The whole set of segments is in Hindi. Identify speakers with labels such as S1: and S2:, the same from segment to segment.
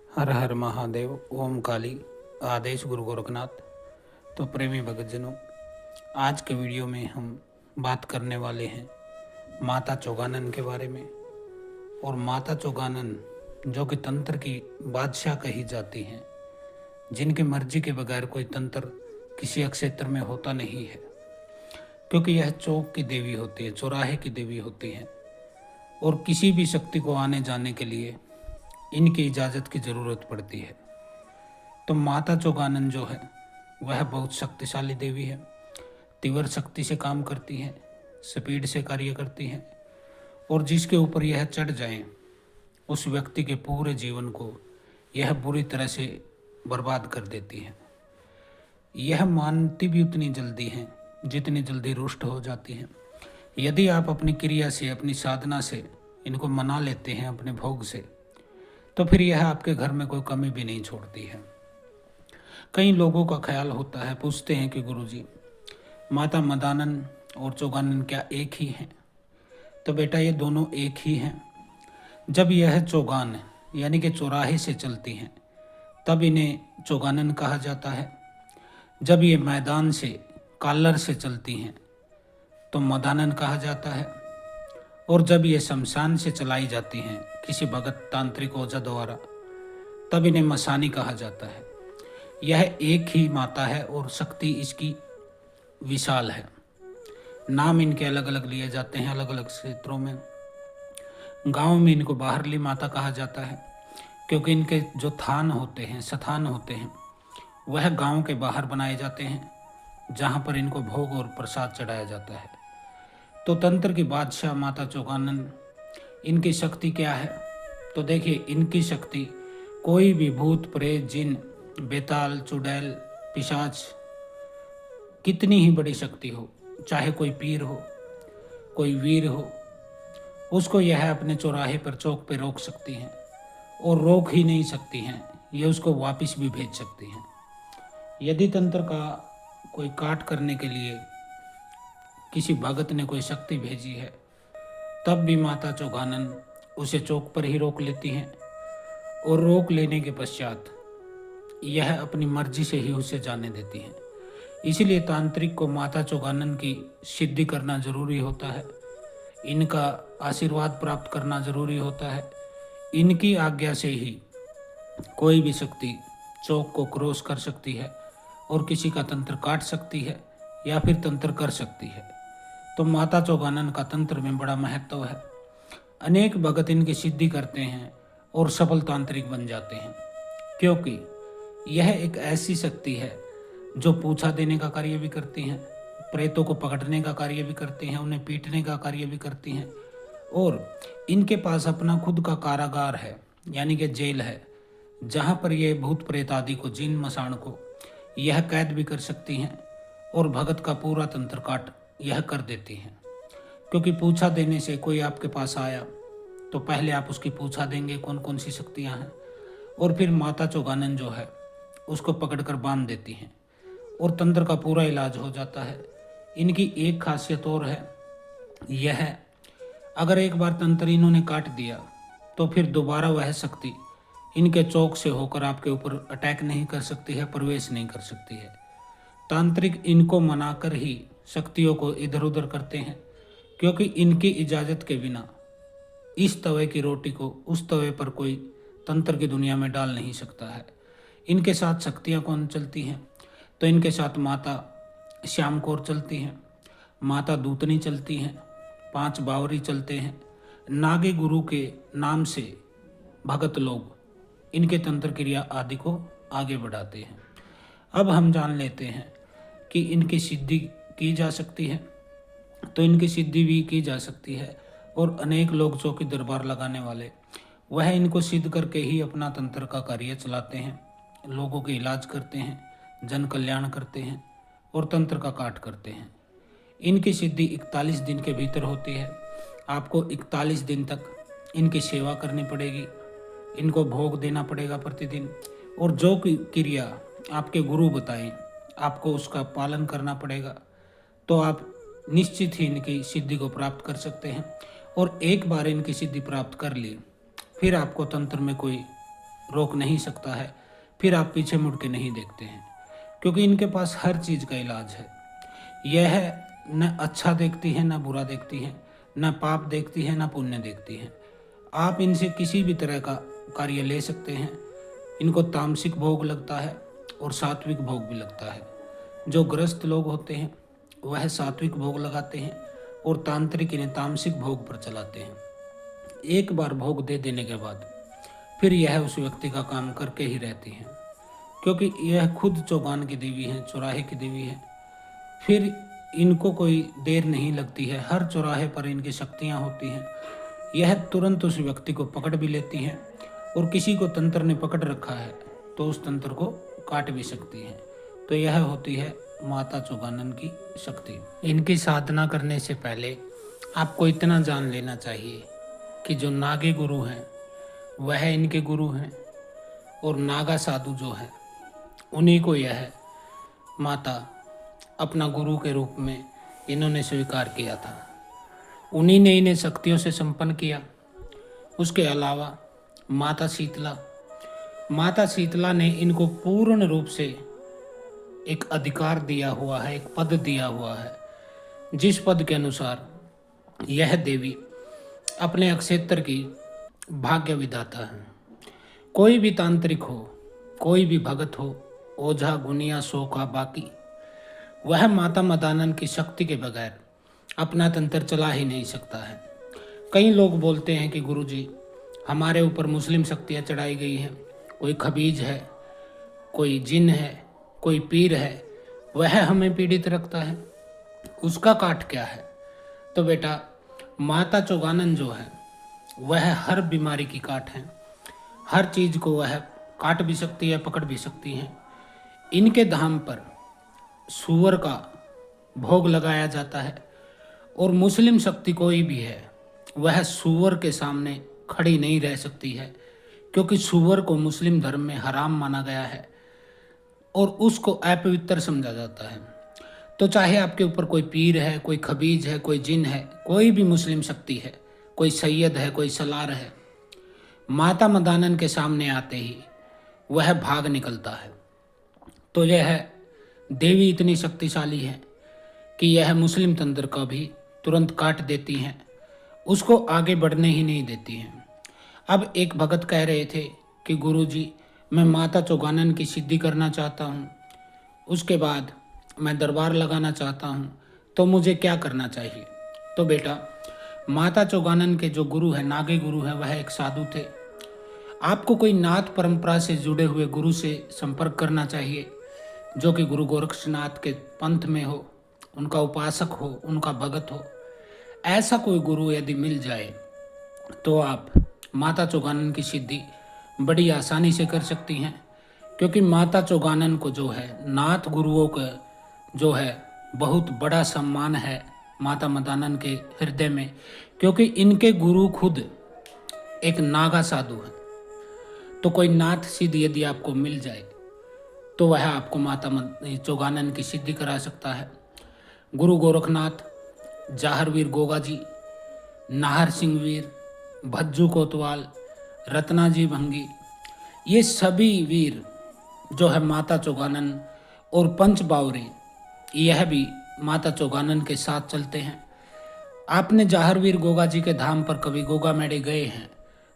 S1: हर हर महादेव। ओम काली। आदेश गुरु गोरखनाथ। तो प्रेमी भक्तजनों, आज के वीडियो में हम बात करने वाले हैं माता चौगानन के बारे में। और माता चौगानन जो कि तंत्र की बादशाह कही जाती हैं, जिनकी मर्जी के बगैर कोई तंत्र किसी क्षेत्र में होता नहीं है, क्योंकि यह चौक की देवी होती है, चौराहे की देवी होती है। और किसी भी शक्ति को आने जाने के लिए इनकी इजाज़त की ज़रूरत पड़ती है। तो माता चौगानन जो है वह बहुत शक्तिशाली देवी है। तीव्र शक्ति से काम करती हैं, स्पीड से कार्य करती हैं, और जिसके ऊपर यह चढ़ जाए उस व्यक्ति के पूरे जीवन को यह बुरी तरह से बर्बाद कर देती है। यह मानती भी उतनी जल्दी हैं जितनी जल्दी रुष्ट हो जाती हैं। यदि आप अपनी क्रिया से, अपनी साधना से इनको मना लेते हैं, अपने भोग से, तो फिर यह आपके घर में कोई कमी भी नहीं छोड़ती है। कई लोगों का ख्याल होता है, पूछते हैं कि गुरुजी, माता मदानन और चौगानन क्या एक ही हैं? तो बेटा, ये दोनों एक ही हैं। जब यह चौगान यानी कि चौराहे से चलती हैं तब इन्हें चौगानन कहा जाता है। जब ये मैदान से, कालर से चलती हैं तो मदानन कहा जाता है। और जब ये शमशान से चलाई जाती हैं किसी भगत तांत्रिक ओझा द्वारा, तब इन्हें मसानी कहा जाता है। यह एक ही माता है और शक्ति इसकी विशाल है। नाम इनके अलग अलग लिए जाते हैं अलग अलग क्षेत्रों में। गांव में इनको बाहरली माता कहा जाता है, क्योंकि इनके जो थान होते हैं, स्थान होते हैं, वह गांव के बाहर बनाए जाते हैं, जहां पर इनको भोग और प्रसाद चढ़ाया जाता है। तो तंत्र की बादशाह माता चौगानन, इनकी शक्ति क्या है? तो देखिए, इनकी शक्ति कोई भी भूत, प्रेत, जिन, बेताल, चुड़ैल, पिशाच, कितनी ही बड़ी शक्ति हो, चाहे कोई पीर हो, कोई वीर हो, उसको यह अपने चौराहे पर, चौक पे रोक सकती हैं। और रोक ही नहीं सकती हैं, ये उसको वापस भी भेज सकती हैं। यदि तंत्र का कोई काट करने के लिए किसी भगत ने कोई शक्ति भेजी है, तब भी माता चौगानन उसे चौक पर ही रोक लेती हैं। और रोक लेने के पश्चात यह अपनी मर्जी से ही उसे जाने देती हैं। इसलिए तांत्रिक को माता चौगानन की सिद्धि करना जरूरी होता है, इनका आशीर्वाद प्राप्त करना जरूरी होता है। इनकी आज्ञा से ही कोई भी शक्ति चौक को क्रॉस कर सकती है और किसी का तंत्र काट सकती है या फिर तंत्र कर सकती है। तो माता चौगानन का तंत्र में बड़ा महत्व है। अनेक भगत इनकी सिद्धि करते हैं और सफल तांत्रिक बन जाते हैं, क्योंकि यह एक ऐसी शक्ति है जो पूछा देने का कार्य भी करती हैं, प्रेतों को पकड़ने का कार्य भी करती हैं, उन्हें पीटने का कार्य भी करती हैं। और इनके पास अपना खुद का कारागार है, यानी कि जेल है, जहाँ पर ये भूत प्रेत आदि को, जिन मसाण को यह कैद भी कर सकती हैं और भगत का पूरा तंत्र काट यह कर देती हैं। क्योंकि पूछा देने से कोई आपके पास आया तो पहले आप उसकी पूछा देंगे कौन कौन सी शक्तियाँ हैं, और फिर माता चौगानन जो है उसको पकड़कर बांध देती हैं और तंत्र का पूरा इलाज हो जाता है। इनकी एक खासियत और है, यह है अगर एक बार तंत्र इन्होंने काट दिया तो फिर दोबारा वह शक्ति इनके चौक से होकर आपके ऊपर अटैक नहीं कर सकती है, प्रवेश नहीं कर सकती है। तांत्रिक इनको मनाकर ही शक्तियों को इधर उधर करते हैं, क्योंकि इनकी इजाज़त के बिना इस तवे की रोटी को उस तवे पर कोई तंत्र की दुनिया में डाल नहीं सकता है। इनके साथ शक्तियाँ कौन चलती हैं? तो इनके साथ माता श्याम कौर चलती हैं, माता दूतनी चलती हैं, 5 बावरी चलते हैं। नागे गुरु के नाम से भगत लोग इनके तंत्र क्रिया आदि को आगे बढ़ाते हैं। अब हम जान लेते हैं कि इनकी सिद्धि की जा सकती है। तो इनकी सिद्धि भी की जा सकती है, और अनेक लोग जो कि दरबार लगाने वाले, वह इनको सिद्ध करके ही अपना तंत्र का कार्य चलाते हैं, लोगों के इलाज करते हैं, जन कल्याण करते हैं और तंत्र का काट करते हैं। इनकी सिद्धि 41 दिन के भीतर होती है। आपको 41 दिन तक इनकी सेवा करनी पड़ेगी, इनको भोग देना पड़ेगा प्रतिदिन, और जो क्रिया आपके गुरु बताएं आपको उसका पालन करना पड़ेगा। तो आप निश्चित ही इनकी सिद्धि को प्राप्त कर सकते हैं। और एक बार इनकी सिद्धि प्राप्त कर ली, फिर आपको तंत्र में कोई रोक नहीं सकता है, फिर आप पीछे मुड़ के नहीं देखते हैं, क्योंकि इनके पास हर चीज़ का इलाज है। यह न अच्छा देखती है, न बुरा देखती है, न पाप देखती है, न पुण्य देखती है। आप इनसे किसी भी तरह का कार्य ले सकते हैं। इनको तामसिक भोग लगता है और सात्विक भोग भी लगता है। जो ग्रस्त लोग होते हैं वह सात्विक भोग लगाते हैं और तांत्रिक इन्हें तामसिक भोग पर चलाते हैं। एक बार भोग दे देने के बाद फिर यह उस व्यक्ति का काम करके ही रहती हैं, क्योंकि यह खुद चौगान की देवी है, चौराहे की देवी है। फिर इनको कोई देर नहीं लगती है, हर चौराहे पर इनकी शक्तियाँ होती हैं। यह तुरंत उस व्यक्ति को पकड़ भी लेती हैं और किसी को तंत्र ने पकड़ रखा है तो उस तंत्र को काट भी सकती हैं। तो यह होती है माता चौगानन की शक्ति। इनकी साधना करने से पहले आपको इतना जान लेना चाहिए कि जो नागे गुरु हैं वह इनके गुरु हैं, और नागा साधु जो है उन्हीं को यह माता अपना गुरु के रूप में इन्होंने स्वीकार किया था। उन्हीं ने इन्हें शक्तियों से संपन्न किया। उसके अलावा माता शीतला ने इनको पूर्ण रूप से एक अधिकार दिया हुआ है, एक पद दिया हुआ है, जिस पद के अनुसार यह देवी अपने अक्षेत्र की भाग्य विधाता है। कोई भी तांत्रिक हो, कोई भी भगत हो, ओझा गुनिया सोखा बाकी, वह माता मदानन की शक्ति के बगैर अपना तंत्र चला ही नहीं सकता है। कई लोग बोलते हैं कि गुरुजी हमारे ऊपर मुस्लिम शक्तियाँ चढ़ाई गई हैं, कोई खबीज है, कोई जिन है, कोई पीर है, वह हमें पीड़ित रखता है, उसका काट क्या है। तो बेटा, माता चौगानन जो है वह हर बीमारी की काट है। हर चीज़ को वह काट भी सकती है, पकड़ भी सकती हैं। इनके धाम पर सूअर का भोग लगाया जाता है, और मुस्लिम शक्ति कोई भी है वह सूअर के सामने खड़ी नहीं रह सकती है, क्योंकि सूअर को मुस्लिम धर्म में हराम माना गया है और उसको अपवित्र समझा जाता है। तो चाहे आपके ऊपर कोई पीर है, कोई खबीज है, कोई जिन है, कोई भी मुस्लिम शक्ति है, कोई सैयद है, कोई सलार है, माता मदानन के सामने आते ही वह भाग निकलता है। तो यह देवी इतनी शक्तिशाली है कि यह मुस्लिम तंत्र को भी तुरंत काट देती हैं, उसको आगे बढ़ने ही नहीं देती हैं। अब एक भगत कह रहे थे कि गुरुजी मैं माता चौगानन की सिद्धि करना चाहता हूँ, उसके बाद मैं दरबार लगाना चाहता हूँ, तो मुझे क्या करना चाहिए। तो बेटा, माता चौगानन के जो गुरु है, नागे गुरु है, वह एक साधु थे। आपको कोई नाथ परंपरा से जुड़े हुए गुरु से संपर्क करना चाहिए, जो कि गुरु गोरक्षनाथ के पंथ में हो, उनका उपासक हो, उनका भगत हो। ऐसा कोई गुरु यदि मिल जाए तो आप माता चौगानन की सिद्धि बड़ी आसानी से कर सकती हैं, क्योंकि माता चौगानन को जो है नाथ गुरुओं का जो है बहुत बड़ा सम्मान है माता मदानन के हृदय में, क्योंकि इनके गुरु खुद एक नागा साधु है। तो कोई नाथ सिद्धि यदि आपको मिल जाए तो वह आपको माता चौगानन की सिद्धि करा सकता है। गुरु गोरखनाथ, जाहरवीर गोगा जी, नाहर सिंह वीर, भज्जू कोतवाल, रत्नाजी भंगी, ये सभी वीर जो है माता चौगानन, और पंच बावरी यह भी माता चौगानन के साथ चलते हैं। आपने जाहरवीर गोगा जी के धाम पर कभी गोगा मेड़े गए हैं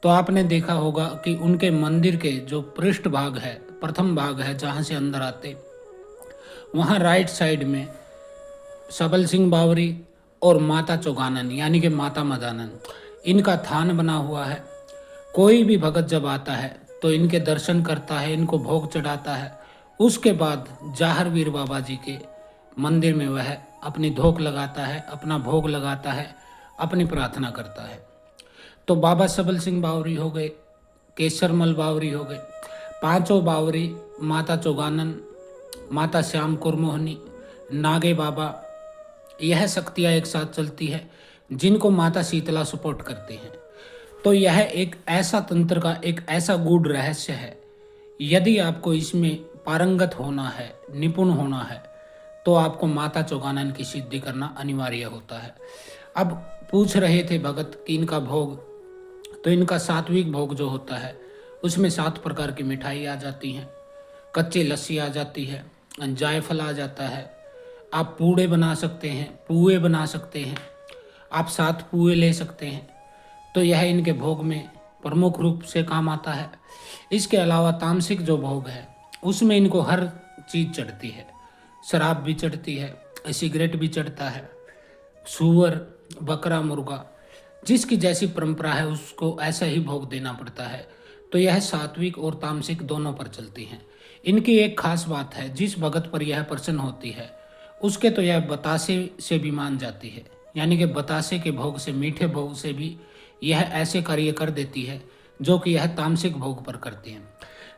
S1: तो आपने देखा होगा कि उनके मंदिर के जो पृष्ठ भाग है, प्रथम भाग है, जहाँ से अंदर आते, वहाँ राइट साइड में सबल सिंह बावरी और माता चौगानन यानी कि माता मदानन, इनका थान बना हुआ है। कोई भी भगत जब आता है तो इनके दर्शन करता है, इनको भोग चढ़ाता है, उसके बाद जाहरवीर बाबा जी के मंदिर में वह अपनी धोक लगाता है, अपना भोग लगाता है, अपनी प्रार्थना करता है। तो बाबा सबल सिंह बावरी हो गए, केसरमल बावरी हो गए, पांचों बावरी, माता चौगानन, माता श्याम कुरमोहनी, नागे बाबा, यह शक्तियाँ एक साथ चलती है जिनको माता शीतला सपोर्ट करती हैं। तो यह एक ऐसा तंत्र का एक ऐसा गूढ़ रहस्य है, यदि आपको इसमें पारंगत होना है, निपुण होना है, तो आपको माता चौगानन की सिद्धि करना अनिवार्य होता है। अब पूछ रहे थे भगत कि इनका भोग, तो इनका सात्विक भोग जो होता है उसमें 7 प्रकार की मिठाई आ जाती हैं, कच्ची लस्सी आ जाती है, जायफल आ जाता है। आप पूड़े बना सकते हैं, पुए बना सकते हैं, आप 7 पुए ले सकते हैं। तो यह इनके भोग में प्रमुख रूप से काम आता है। इसके अलावा तामसिक जो भोग है उसमें इनको हर चीज़ चढ़ती है, शराब भी चढ़ती है, सिगरेट भी चढ़ता है, सूअर, बकरा, मुर्गा, जिसकी जैसी परंपरा है उसको ऐसा ही भोग देना पड़ता है। तो यह सात्विक और तामसिक दोनों पर चलती हैं। इनकी एक खास बात है, जिस भगत पर यह प्रसन्न होती है उसके तो यह बतासे से भी मान जाती है, यानी कि बतासे के भोग से, मीठे भोग से भी यह ऐसे कार्य कर देती है जो कि यह तामसिक भोग पर करती है।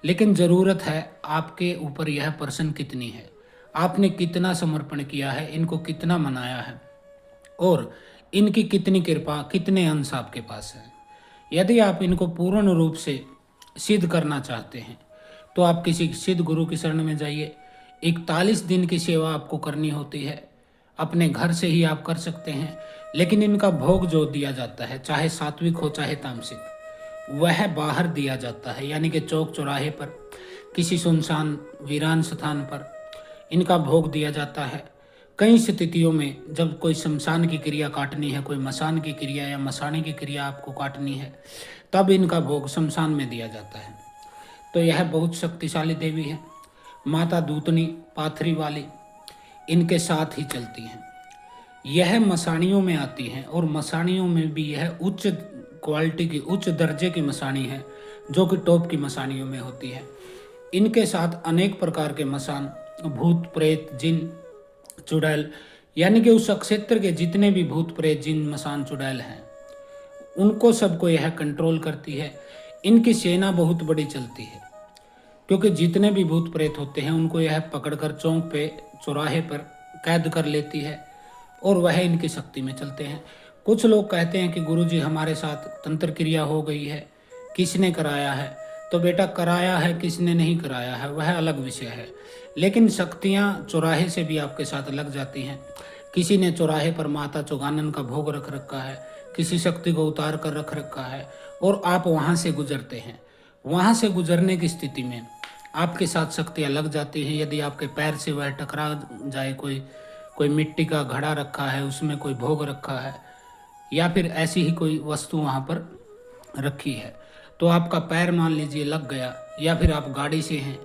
S1: लेकिन ज़रूरत है आपके ऊपर यह प्रसन्न कितनी है, आपने कितना समर्पण किया है, इनको कितना मनाया है और इनकी कितनी कृपा, कितने अंश आपके पास है। यदि आप इनको पूर्ण रूप से सिद्ध करना चाहते हैं तो आप किसी सिद्ध गुरु की शरण में जाइए। 41 दिन की सेवा आपको करनी होती है, अपने घर से ही आप कर सकते हैं। लेकिन इनका भोग जो दिया जाता है, चाहे सात्विक हो चाहे तामसिक, वह बाहर दिया जाता है, यानी कि चौक चौराहे पर, किसी सुनसान वीरान स्थान पर इनका भोग दिया जाता है। कई स्थितियों में जब कोई शमशान की क्रिया काटनी है, कोई मसान की क्रिया या मसाने की क्रिया आपको काटनी है, तब इनका भोग शमशान में दिया जाता है। तो यह बहुत शक्तिशाली देवी है। माता दूतनी पाथरी वाली इनके साथ ही चलती हैं। यह मसाणियों में आती हैं और मसाणियों में भी यह उच्च क्वालिटी की, उच्च दर्जे की मसाणी है, जो कि टॉप की मसाणियों में होती है। इनके साथ अनेक प्रकार के मसान, भूत प्रेत, जिन, चुड़ैल, यानी कि उस क्षेत्र के जितने भी भूत प्रेत, जिन, मसान, चुड़ैल हैं, उनको सबको यह कंट्रोल करती है। इनकी सेना बहुत बड़ी चलती है, क्योंकि जितने भी भूत प्रेत होते हैं उनको यह पकड़कर चौक पे, चौराहे पर कैद कर लेती है और वह इनकी शक्ति में चलते हैं। कुछ लोग कहते हैं कि गुरुजी हमारे साथ तंत्र क्रिया हो गई है, किसने कराया है? तो बेटा, कराया है किसने नहीं कराया है वह अलग विषय है, लेकिन शक्तियाँ चौराहे से भी आपके साथ लग जाती हैं। किसी ने चौराहे पर माता चौगानन का भोग रख रखा है, किसी शक्ति को उतार कर रख रखा है और आप वहाँ से गुजरते हैं। वहाँ से गुजरने की स्थिति में आपके साथ शक्तियाँ लग जाती हैं। यदि आपके पैर से वह टकरा जाए, कोई मिट्टी का घड़ा रखा है, उसमें कोई भोग रखा है, या फिर ऐसी ही कोई वस्तु वहाँ पर रखी है, तो आपका पैर मान लीजिए लग गया, या फिर आप गाड़ी से हैं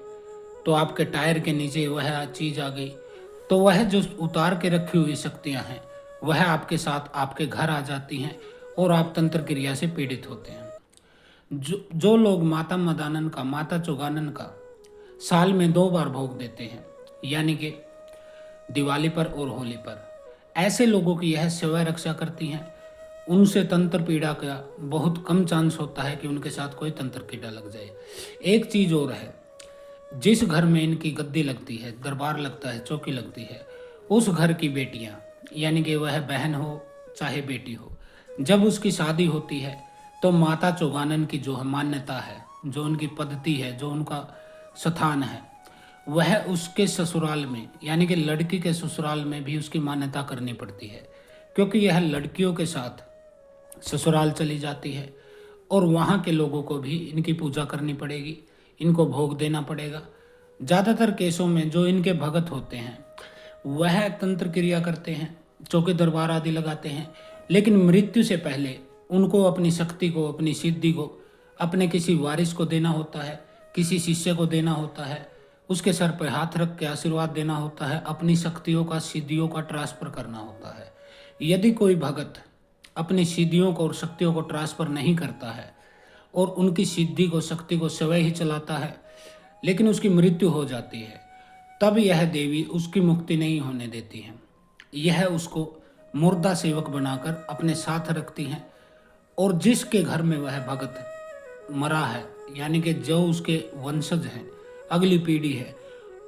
S1: तो आपके टायर के नीचे वह चीज़ आ गई, तो वह जो उतार के रखी हुई शक्तियाँ हैं वह आपके साथ आपके घर आ जाती हैं और आप तंत्र क्रिया से पीड़ित होते हैं। जो लोग माता मदानन का, माता चौगानन का साल में 2 बार भोग देते हैं, यानी कि दिवाली पर और होली पर, ऐसे लोगों की यह सेवा रक्षा करती हैं। उनसे तंत्र पीड़ा का बहुत कम चांस होता है कि उनके साथ कोई तंत्र कीड़ा लग जाए। एक चीज़ और है, जिस घर में इनकी गद्दी लगती है, दरबार लगता है, चौकी लगती है, उस घर की बेटियां, यानी कि वह बहन हो चाहे बेटी हो, जब उसकी शादी होती है तो माता चौगानन की जो मान्यता है, जो उनकी पद्धति है, जो उनका स्थान है, वह उसके ससुराल में, यानी कि लड़की के ससुराल में भी उसकी मान्यता करनी पड़ती है, क्योंकि यह लड़कियों के साथ ससुराल चली जाती है और वहाँ के लोगों को भी इनकी पूजा करनी पड़ेगी, इनको भोग देना पड़ेगा। ज़्यादातर केसों में जो इनके भगत होते हैं वह तंत्र क्रिया करते हैं, चौके दरबार आदि लगाते हैं, लेकिन मृत्यु से पहले उनको अपनी शक्ति को, अपनी सिद्धि को अपने किसी वारिस को देना होता है, किसी शिष्य को देना होता है, उसके सर पर हाथ रख के आशीर्वाद देना होता है, अपनी शक्तियों का, सिद्धियों का ट्रांसफर करना होता है। यदि कोई भगत अपनी सिद्धियों को और शक्तियों को ट्रांसफर नहीं करता है और उनकी सिद्धि को, शक्ति को स्वयं ही चलाता है, लेकिन उसकी मृत्यु हो जाती है, तब यह देवी उसकी मुक्ति नहीं होने देती है। यह उसको मुर्दा सेवक बनाकर अपने साथ रखती हैं और जिसके घर में वह भगत मरा है, यानी कि जो उसके वंशज हैं, अगली पीढ़ी है,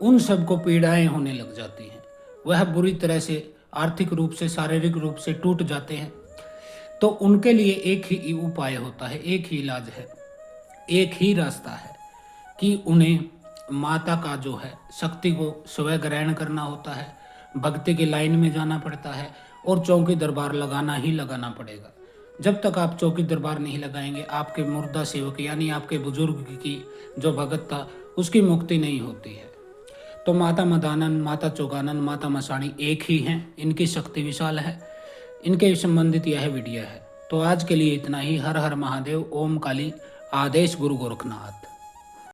S1: उन सबको पीड़ाएं होने लग जाती हैं। वह बुरी तरह से आर्थिक रूप से, शारीरिक रूप से टूट जाते हैं। तो उनके लिए एक ही उपाय होता है, एक ही इलाज है, एक ही रास्ता है कि उन्हें माता का जो है शक्ति को स्वयं ग्रहण करना होता है, भक्ति की लाइन में जाना पड़ता है और चौकी दरबार लगाना ही लगाना पड़ेगा। जब तक आप चौकी दरबार नहीं लगाएंगे, आपके मुर्दा सेवक यानी आपके बुजुर्ग की जो भगत था उसकी मुक्ति नहीं होती है। तो माता मदानन, माता चौगानन, माता मसाणी एक ही हैं, इनकी शक्ति विशाल है। इनके संबंधित यह वीडियो है। तो आज के लिए इतना ही। हर हर महादेव, ओम काली, आदेश गुरु गोरखनाथ।